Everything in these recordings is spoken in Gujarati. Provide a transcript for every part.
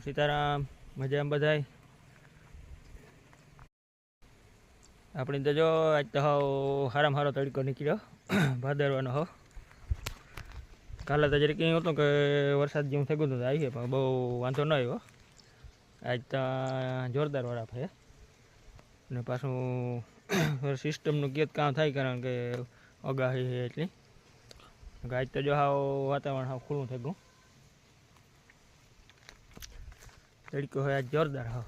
સીતારામ મજામાં બધાય આપણી તો જો આજ તો હારામાં હારો તડકો નીકળ્યો ભાદરવાનો હો કાલે તો જરીક એવું હતું કે વરસાદ જેવું થઈ ગયું હતું આવી પણ બહુ વાંધો ન આવ્યો આજ તો જોરદાર વરાપ છે ને પાછું સિસ્ટમનું કેત કામ થાય કારણ કે આગાહી છે એટલી આજ તો જો હાવ વાતાવરણ હાવ ખુલ્લું થઈ ગયું તડકો હોય આજ જોરદાર હાવ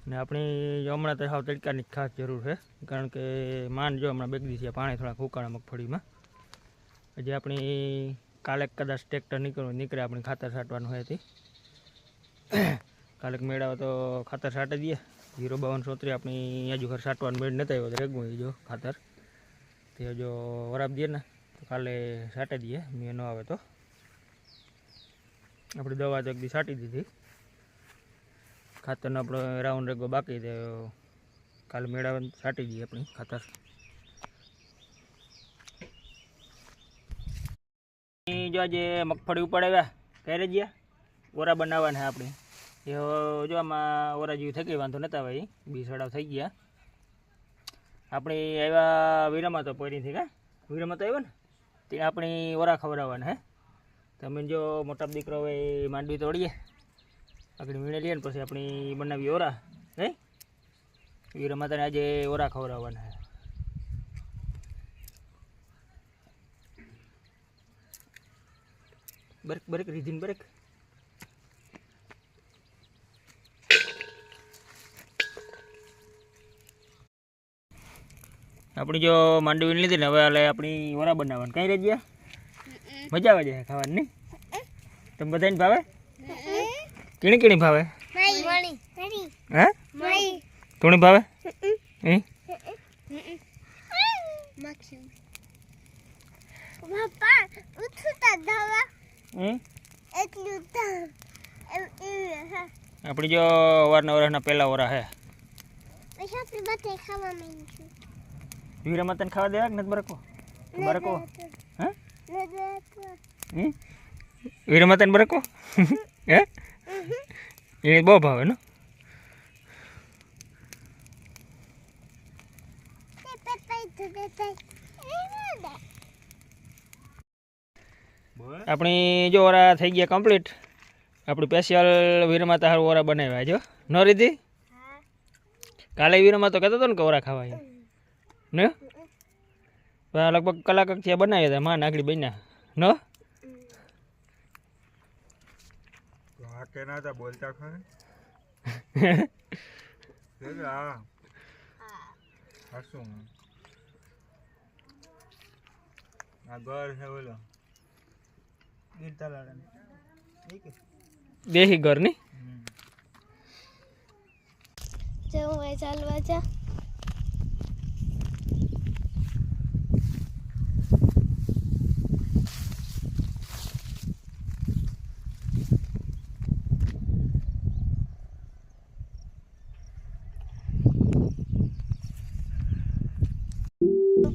ને આપણી હમણાં તો હાવ તડકાની ખાસ જરૂર છે કારણ કે માન જો હમણાં બેગદી છે પાણી થોડાક ઉકાળા મગફળીમાં હજી આપણી કાલે કદાચ ટ્રેક્ટર નીકળે આપણી ખાતર છાંટવાનું હોય હતી કાલેક મેળાવે તો ખાતર છાંટી દઈએ 05273 આપણી હજુ ઘર છાંટવાનું મેળ નથી આવ્યો તો રેગવું જો ખાતર તે જો વરાપ દઈએ ને તો કાલે છાંટી દઈએ મેં ન આવે તો આપણી દવા તો એકદી છાંટી દીધી ખાતરનો આપણો રાઉન્ડ રેગો બાકી તો કાલે મેળાવે છાંટી દઈએ આપણી ખાતર જો આજે મગફળી ઉપાડ્યા ક્યારે ગયા ઓરા બનાવવાના આપણે એ જો આમાં ઓરા જેવી થઈ ગઈ વાંધો નતા ભાઈ બી સડાવ થઈ ગયા આપણે આવ્યા વીરામાં તો પહેરીથી કા વીરામાં તો આવ્યો ને તે આપણી ઓરા ખવડાવવાના હે તમે જો મોટા દીકરો હોય માંડવી તોડીએ આગળ વીણે લઈએ ને પછી આપણી બનાવીએ ઓરા હે વીરામાં તને આજે ઓરા ખવડાવવાના હે બરેક બરેક રીધીન બરેક આપણી જો માંડવી લીધી ને હવે હાલે આપણી ઓરા બનાવવાની કઈ રહી ગયા મજા આવે છે ખાવાની નહીં તમે બધાને ભાવે કેણી કેણી ભાવે હે થોડી ભાવે આપણી જો અવારના વર્ષના પહેલા ઓરા હે વીરામાં તને ખાવા દેવા કે નથી બરકો બરકો હે વીરામાં તને બરકો હે એ બહુ ભાવે ને આપણી જો ઓરા થઈ ગયા કમ્પ્લીટ આપણી સ્પેશિયલ વીરમાં તો સારું ઓરા બનાવ્યા જો ન રીધી કાલે વીરમાં તો કહેતો હતો ને કે ઓરા ખાવા ને લગભગ કલાક થયા બનાવ્યા હતા માં નાગડી બન્યા ન બોલતા દેશી ઘર ની ચાલવા જા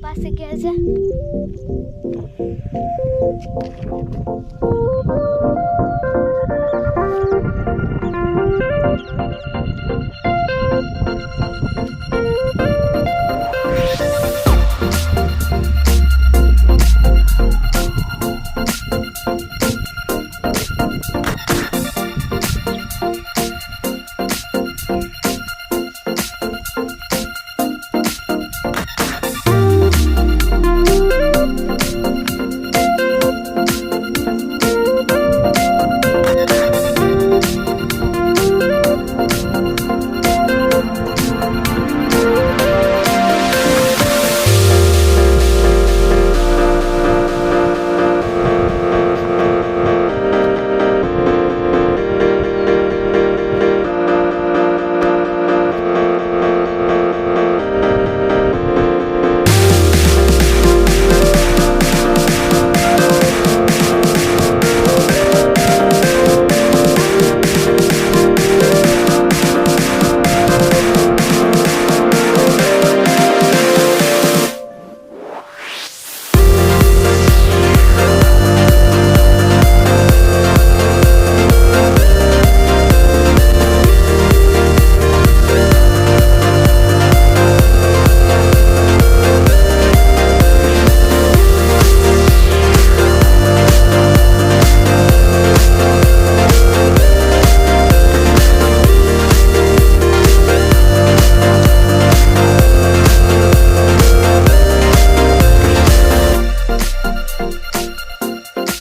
પાસે ગયા છે